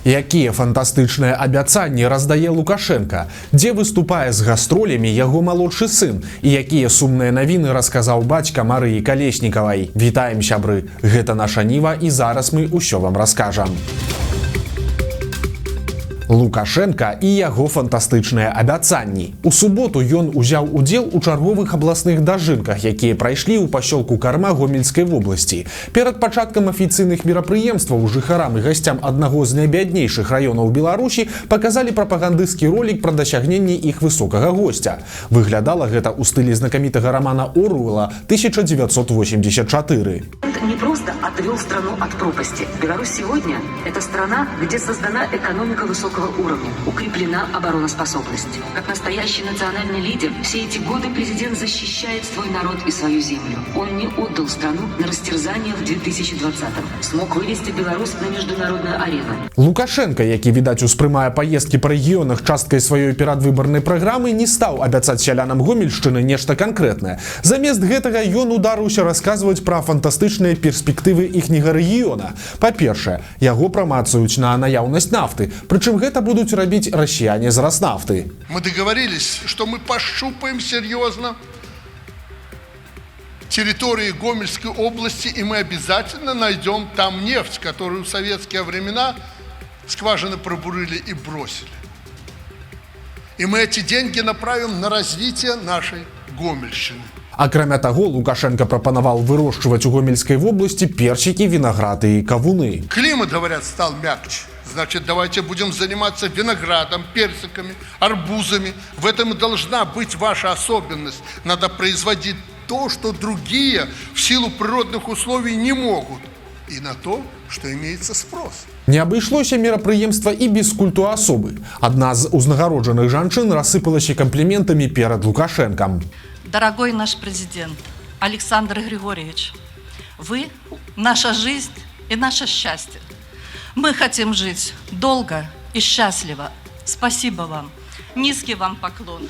Якія фантастычныя абяцанні раздае Лукашенко, дзе выступае з гастролямі яго малодшы сын і якія сумныя навіны расказаў бацька Марыі Калеснікавай. Вітаем, сябры! Гэта наша Ніва і зараз мы ўсё вам раскажам. Лукашенко і яго фантастычныя абяцанні. У суботу ён узяў удзел у чарговых абласных дажынках, якія прайшлі ў пасёлку Карма Гомельскай вобласці. Перад пачаткам афіцыйных мерапрыемстваў жыхарам і гасцям аднаго з найбяднейшых раёнаў Беларусі паказалі прапагандысцкі ролік пра дасягненні іх высокага госця. Выглядала гэта ў стылі знакамітага рамана Оруэлла 1984. Не просто отвел страну от пропасти. Беларусь сегодня – это страна, где создана экономика высокого уровня, укреплена обороноспособность. Как настоящий национальный лидер, все эти годы президент защищает свой народ и свою землю. Он не отдал страну на растерзание в 2020-м. Смог вывести Беларусь на международную арену. Лукашенко, які, відаць, успрымае паездкі па рэгіёнах часткай сваёй перадвыбарнай праграмы, не стаў абяцаць сялянам Гомельшчыны нешта канкрэтнае. Замест гэтага ён ударыўся расказваць пра фантастычныя перспектывы іхняга рэгіёна. Па-першае, яго прамацаюць на наяўнасць нафты, прычым гэта будуць рабіць расіяне з Роснафты. Мы договорились, что мы пощупаем серьезно территории Гомельской области, и мы обязательно найдем там нефть, которую в советские времена скважины пробурили и бросили. И мы эти деньги направим на развитие нашей Гомельщины. Акрамя таго, Лукашенко прапанаваў вырошчваць у Гомельскай вобласці персікі, вінаграды і кавуны. Климат, говорят, стал мягче. Значит, давайте будем заниматься виноградом, персиками, арбузами. В этом и должна быть ваша особенность. Надо производить то, что другие в силу природных условий не могут. И на то, что имеется спрос. Не абышлося мерапрыемства і без культу асобы. Адна з узнагароджаных жанчын рассыпалася комплиментами перад Лукашенком. Дорогой наш президент Александр Григорьевич, вы – наша жизнь и наше счастье. Мы хотим жить долго и счастливо. Спасибо вам. Низкий вам поклон.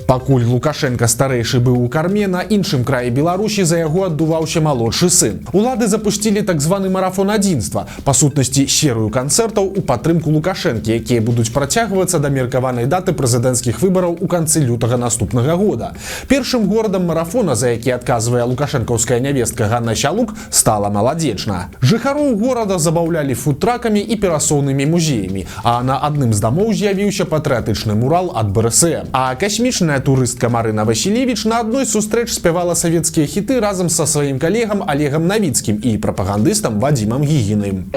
Пакуль Лукашенко старэйшы быў у Карме, на іншым краі Беларусі за яго аддуваўся малодшы сын. Улады запусцілі так званы марафон адзінства, па сутнасці серыю канцэртаў у падтрымку Лукашэнкі, якія будуць працягвацца да меркаванай даты прэзідэнцкіх выбараў у канцы лютага наступнага года. Першым горадам марафона, за які адказвае лукашэнкаўская нявестка Ганна Сялук, стала Маладзечна. Жыхароў горада забаўлялі фудтракамі і перасоўнымі музеямі, а на адным з дамоў з'явіўся патрыятычны мурал ад БРСМ. А касмічная турыстка Марына Васілевіч на адной сустрэч спявала савецкія хіты разам са сваім калегам Олегам Навіцкім і прапагандыстам Вадзімам Гігіным.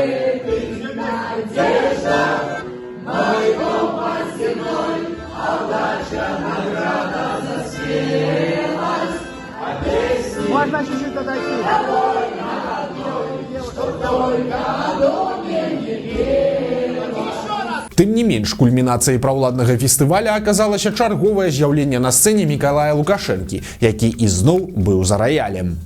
Можно чуть-чуть отойти. Тым не менш, кульмінацыяй праўладнага фестываля аказалася чарговае з'яўленне на сцэне Мікалая Лукашэнкі, які ізноў быў за раялем.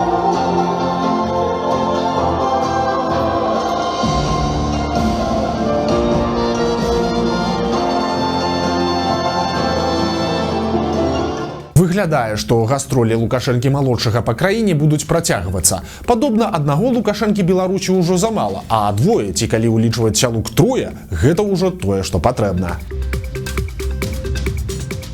Выглядае, што гастролі Лукашэнкі малодшага па краіне будуць працягвацца. Падобна, аднаго Лукашэнкі Беларусі ўжо замала, а двое, ці калі ўлічваць Сялук трое, гэта ўжо тое, што патрэбна.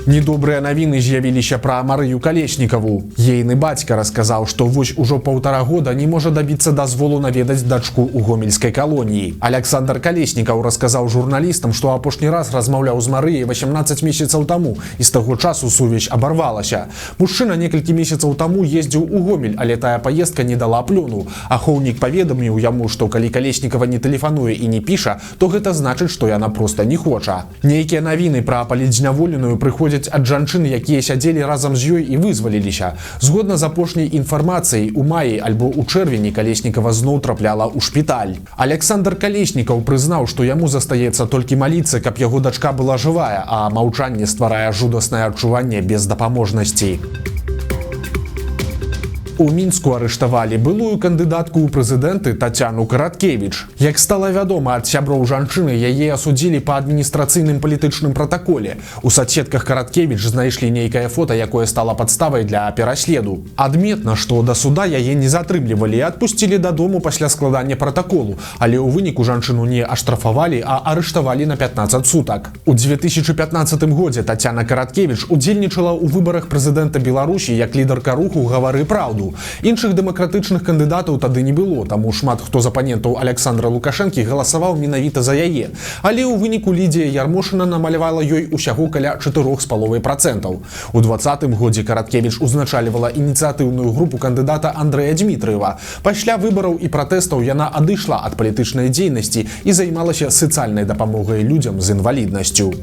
Недобрыя навіны з'явіліся пра Марыю Калеснікаву. Ейны бацька расказаў, што вось ужо 1,5 года не можа дабіцца дазволу наведаць дачку ў гомельскай калоніі. Александр Калеснікаў расказаў журналістам, што апошні раз размаўляў з Марыяй 18 месяцаў таму, і з таго часу сувязь абарвалася. Мужчына некалькі месяцаў таму ездзіў у Гомель, але тая паездка не дала плёну. Ахоўнік паведаміў яму, што калі Калеснікава не тэлефануе і не піша, то гэта значыць, што яна проста не хоча. Нейкія навіны пра палітзняволеную прыходзяць ад жанчын, якія сядзелі разам з ёй і вызваліліся. Згодна з апошняй інфармацыяй, у маі альбо ў чэрвені Калеснікава зноў трапляла ў шпіталь. Александр Калеснікаў прызнаў, што яму застаецца толькі маліцца, каб яго дачка была жывая, а маўчанне стварае жудаснае адчуванне бездапаможнасці. У Мінску арыштавалі былую кандыдатку ў прэзідэнты Тацяну Караткевіч. Як стала вядома ад сяброў жанчыны, яе асудзілі па адміністрацыйным палітычным пратаколе. У соцсетках Караткевіч знайшлі нейкае фота, якое стала падставай для пераследу. Адметна, што да суда яе не затрымлівалі і адпусцілі дадому пасля складання пратаколу, але ў выніку жанчыну не аштрафавалі, а арыштавалі на 15 сутак. У 2015 годзе Тацяна Караткевіч удзельнічала ў выбарах прэзідэнта Беларусі як лідарка руху «Гавары праўду». Іншых дэмакратычных кандыдатаў тады не было, таму шмат хто з апанентаў Александра Лукашэнкі галасаваў менавіта за яе. Але ў выніку Лідія Ярмошына намалявала ёй усяго каля 4,5%. У 2020 годзе Караткевіч узначальвала ініцыятыўную групу кандыдата Андрэя Дмітрыева. Пасля выбараў і пратэстаў яна адышла ад палітычнай дзейнасці і займалася сацыяльнай дапамогай людзям з інваліднасцю.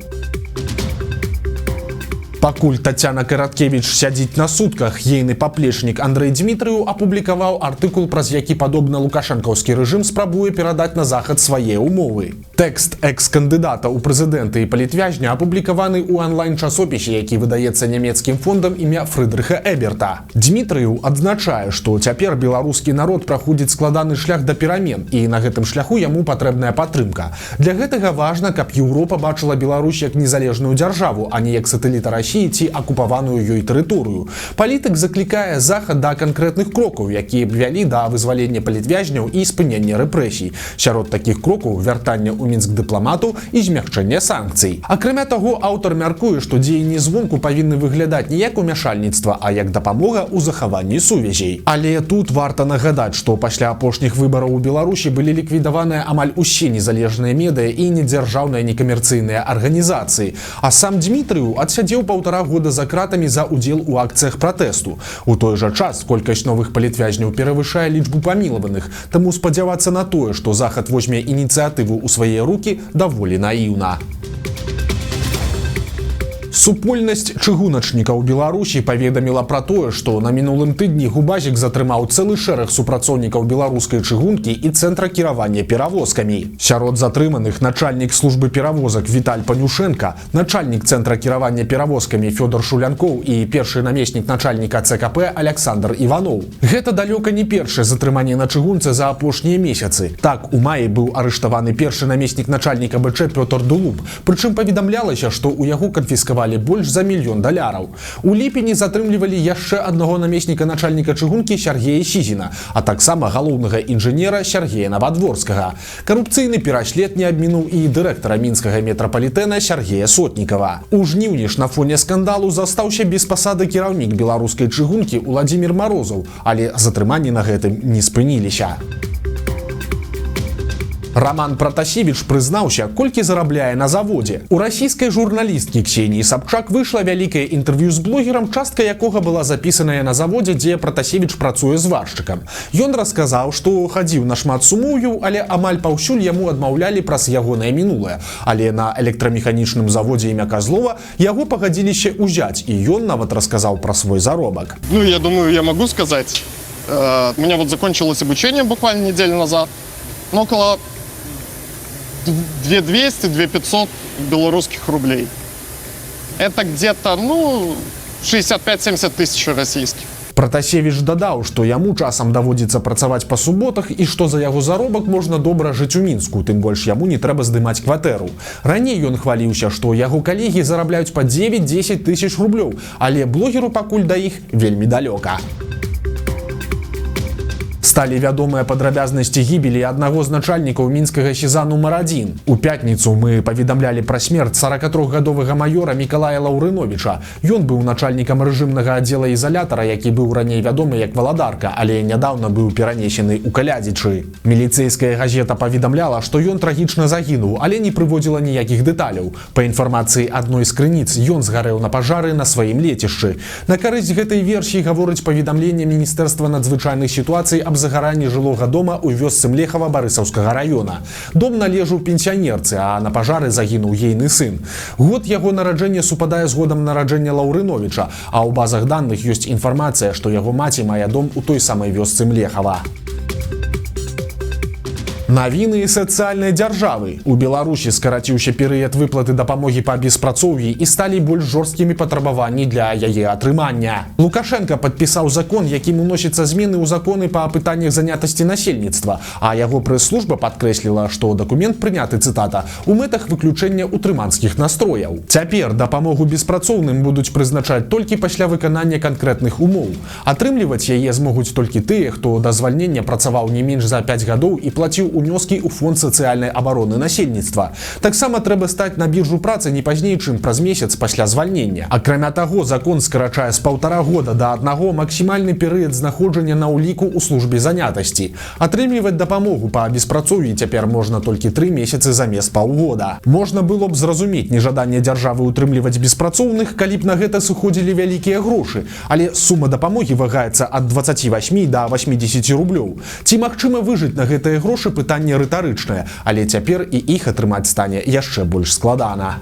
Пакуль Тацяна Караткевіч сядзіць на сутках, ейны паплечнік Андрэй Дмітрыеў апублікаваў артыкул, праз які, падобна лукашэнкаўскі рэжым спрабуе перадаць на захад свае ўмовы. Тэкст экс-кандыдата ў прэзідэнты і палітвязня апублікаваны ў онлайн-часопісе, які выдаецца нямецкім фондам імя Фрыдрыха Эберта. Дмітрыеў адзначае, што цяпер беларускі народ праходзіць складаны шлях да перамен, і на гэтым шляху яму патрэбная падтрымка. Для гэтага важна, каб Еўропа бачыла Беларусь як незалежную дзяржаву, а не як сатэліта Расіі ці акупаваную ёй тэрыторыю. Палітык заклікае захад да канкрэтных крокаў, якія б вялі да вызвалення палітвязняў і спынення рэпрэсій. Сярод такіх крокаў вяртання ў Мінск дыпламату і змягчэнне санкцый. Акрамя таго, аўтар мяркуе, што дзеянні звонку павінны выглядаць не як умяшальніцтва, а як дапамога ў захаванні сувязей. Але тут варта нагадаць, што пасля апошніх выбараў у Беларусі былі ліквідаваныя амаль усе незалежныя медыа і недзяржаўныя некамерцыйныя арганізацыі. А сам Дмітрыеў адсядзеў 1,5 года за кратамі за удзел у акцыях пратэсту. У той жа час колькасць новых палітвязняў перавышае лічбу памілаваных, таму спадзявацца на тое, што захад возьме ініцыятыву ў свае рукі, даволі наіўна. Супольнасць чыгуначнікаў Беларусі паведаміла пра тое, што на мінулым тыдні Губазік затрымаў цэлы шэраг супрацоўнікаў беларускай чыгункі і цэнтра кіравання перавозкамі. Сярод затрыманых начальнік службы перавозак Віталь Панюшенка, начальнік цэнтра кіравання перавозкамі Фёдор Шулянкоў і першы намеснік начальніка ЦКП Александр Іваноў. Гэта далёка не першае затрыманне на чыгунцы за апошнія месяцы. Так, у маі быў арыштаваны першы намеснік начальніка БЧ Пётр Дулуб, прычым паведамлялася, што ў яго канфіскавалі больш за $1 мільён. У ліпені затрымлівалі яшчэ аднаго намесніка начальніка чыгункі Сергея Сізіна, а таксама галоўнага інжынера Сергея Навадворскага. Карупцыйны пераслед не абмінуў і дырэктара мінскага метрапалітэна Сергея Сотнікава. У жніўні ж на фоне скандалу застаўся без пасады кіраўнік беларускай чыгункі Уладзімір Марозаў, але затрыманні на гэтым не спыніліся. Роман Пратасевіч прызнаўся, колькі зарабляе на заводзе. У расійскай журналісткі Ксеніі Сабчак выйшла вялікае інтэрв'ю з блогерам, частка якога была запісаная на заводзе, дзе Пратасевіч працуе зваршчыкам. Ён расказаў, што хадзіў на шмат сумоўяў, але амаль паўсюль яму адмаўлялі праз ягонае мінулае. Але на электрамеханічным заводзе імя Козлова яго пагадзіліся ўзяць, і ён нават расказаў пра свой заробак. Ну, я думаю, я могу сказать. У меня вот закончилось обучение буквально неделю назад. Ну, около 2200-2500 белорусских рублей. Это где-то, 65-70 тысяч российских. Пратасевіч дадаў, што яму часам даводзіцца працаваць па суботах і што за яго заробак можна добра жыць у Мінску, тым больш яму не трэба здымаць кватэру. Раней ён хваліўся, што яго калегі зарабляюць па 9-10 тысяч рублёў, але блогеру пакуль да іх вельмі далёка. Сталі вядомыя падрабязнасці гібелі аднаго з начальнікаў мінскага СІЗА нумар 1. У пятніцу мы паведамлялі пра смерць 43гадовага маёра Мікалая Лаўрыновіча. Ён быў начальнікам рэжымнага аддзела ізалятара, які быў раней вядомы як Валадарка, але нядаўна быў перанесены ў Калядзічы. Міліцэйская газета паведамляла, што ён трагічна загінуў, але не прыводзіла ніякіх дэталяў. Па інфармацыі адной з крыніц, ён згарэў на пажары на сваім лецішчы. На карысць гэтай версіі гаворыць паведамленне Міністэрства надзвычайных сітуацый аб загаранні жылога дома ў вёсцы Млехава Барысаўскага раёна. Дом належаў пенсіянерцы, а на пажары загінуў ейны сын. Год яго нараджэння супадае з годам нараджэння Лаўрыновіча, а ў базах даных ёсць інфармацыя, што яго маці мае дом у той самай вёсцы Млехава. Навіны сацыяльнай дзяржавы. У Беларусі скараціўся перыяд выплаты дапамогі па беспрацоўі і сталі больш жорсткімі патрабаванні для яе атрымання. Лукашенко падпісаў закон, якім уносяцца змены ў законы па пытаннях занятасці насельніцтва, а яго прэс-служба падкрэсліла, што дакумент прыняты, цытата, у мэтах выключэння утрыманскіх настрояў. Цяпер дапамогу беспрацоўным будуць прызначаць толькі пасля выканання канкрэтных умоў. Атрымліваць яе змогуць толькі тыя, хто да звальнення працаваў не менш за 5 гадоў і плаціў унёскі ў фонд сацыяльнай абароны насельніцтва. Таксама трэба стаць на біржу працы не пазней, чым праз месяц пасля звальнення. Акрамя таго, закон скарачае з 1,5 года да 1 максімальны перыяд знаходжання на ўліку ў службе занятасці. Атрымліваць дапамогу па беспрацоўі цяпер можна толькі 3 месяцы замест паўгода. Можна было б зразумець нежаданне дзяржавы утрымліваць беспрацоўных, калі б на гэта сыходзілі вялікія грошы, але сума дапамогі вагаецца ад 28 да 80 рублёў. Ці магчыма выжыць на гэтыя грошы, пытанне рытарычнае, але цяпер і іх атрымаць стане яшчэ больш складана.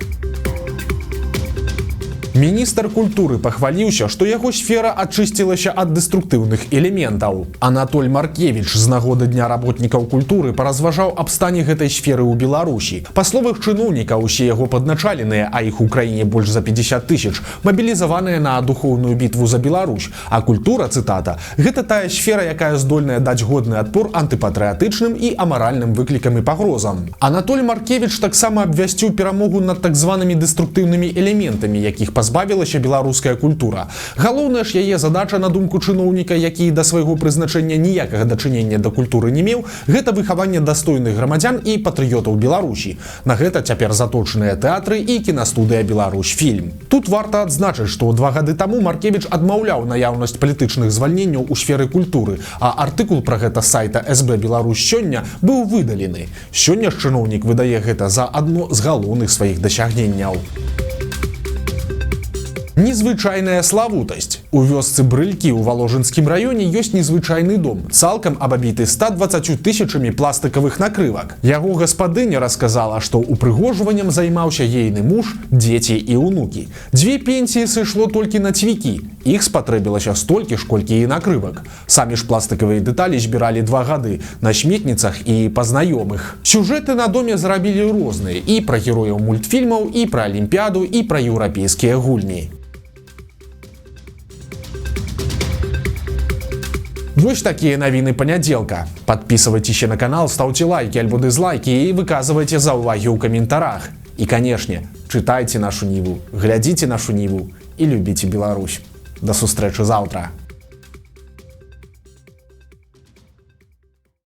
Міністр культуры пахваліўся, што яго сфера ачысцілася ад дэструктыўных элементаў. Анатоль Маркевіч з нагоды Дня работнікаў культуры паразважаў аб стане гэтай сферы ў Беларусі. Па словах чыноўніка, усе яго падначаленыя, а іх у краіне больш за 50 000, мабілізаваныя на духоўную бітву за Беларусь. А культура, цытата, гэта тая сфера, якая здольная даць годны адпор антыпатрыятычным і амаральным выклікам і пагрозам. Анатоль Маркевіч таксама абвясціў перамогу над так званымі дэструктыўнымі элементамі, якіх пазбавілася беларуская культура. Галоўная ж яе задача, на думку чыноўніка, які да свайго прызначэння ніякага дачынення да культуры не меў, гэта выхаванне дастойных грамадзян і патрыётаў Беларусі. На гэта цяпер заточаныя тэатры і кінастудыя «Беларусьфільм». Тут варта адзначыць, што 2 гады таму Маркевіч адмаўляў наяўнасць палітычных звальненняў у сферы культуры, а артыкул пра гэта з сайта СБ «Беларусь сёння» быў выдалены. Сёння ж чыноўнік выдае гэта за адно з галоўных сваіх дасягненняў. Незвычайная славутасць. У вёсцы Брылькі ў Валожынскім раёне ёсць незвычайны дом, цалкам абабіты 120 000 пластыкавых накрывак. Яго гаспадыня расказала, што упрыгожваннем займаўся ейны муж, дзеці і ўнукі. 2 пенсіі сышло толькі на цвікі. Іх спатрэбілася столькі ж, колькі і накрывак. Самі ж пластыкавыя дэталі збіралі 2 гады на сметніцах і па знаёмых. Сюжэты на доме зрабілі розныя, і пра герояў мультфільмаў, і пра алімпіяду, і пра еўрапейскія гульні. Вось такія навіны панядзелка. Падпісывайцеся на канал, стаўце лайкі альбо дызлайкі і выказвайце заўвагі ў каментарах. І, канешне, чытайце нашу Ніву, глядзіце нашу Ніву і любіце Беларусь. Да сустрэчы заўтра.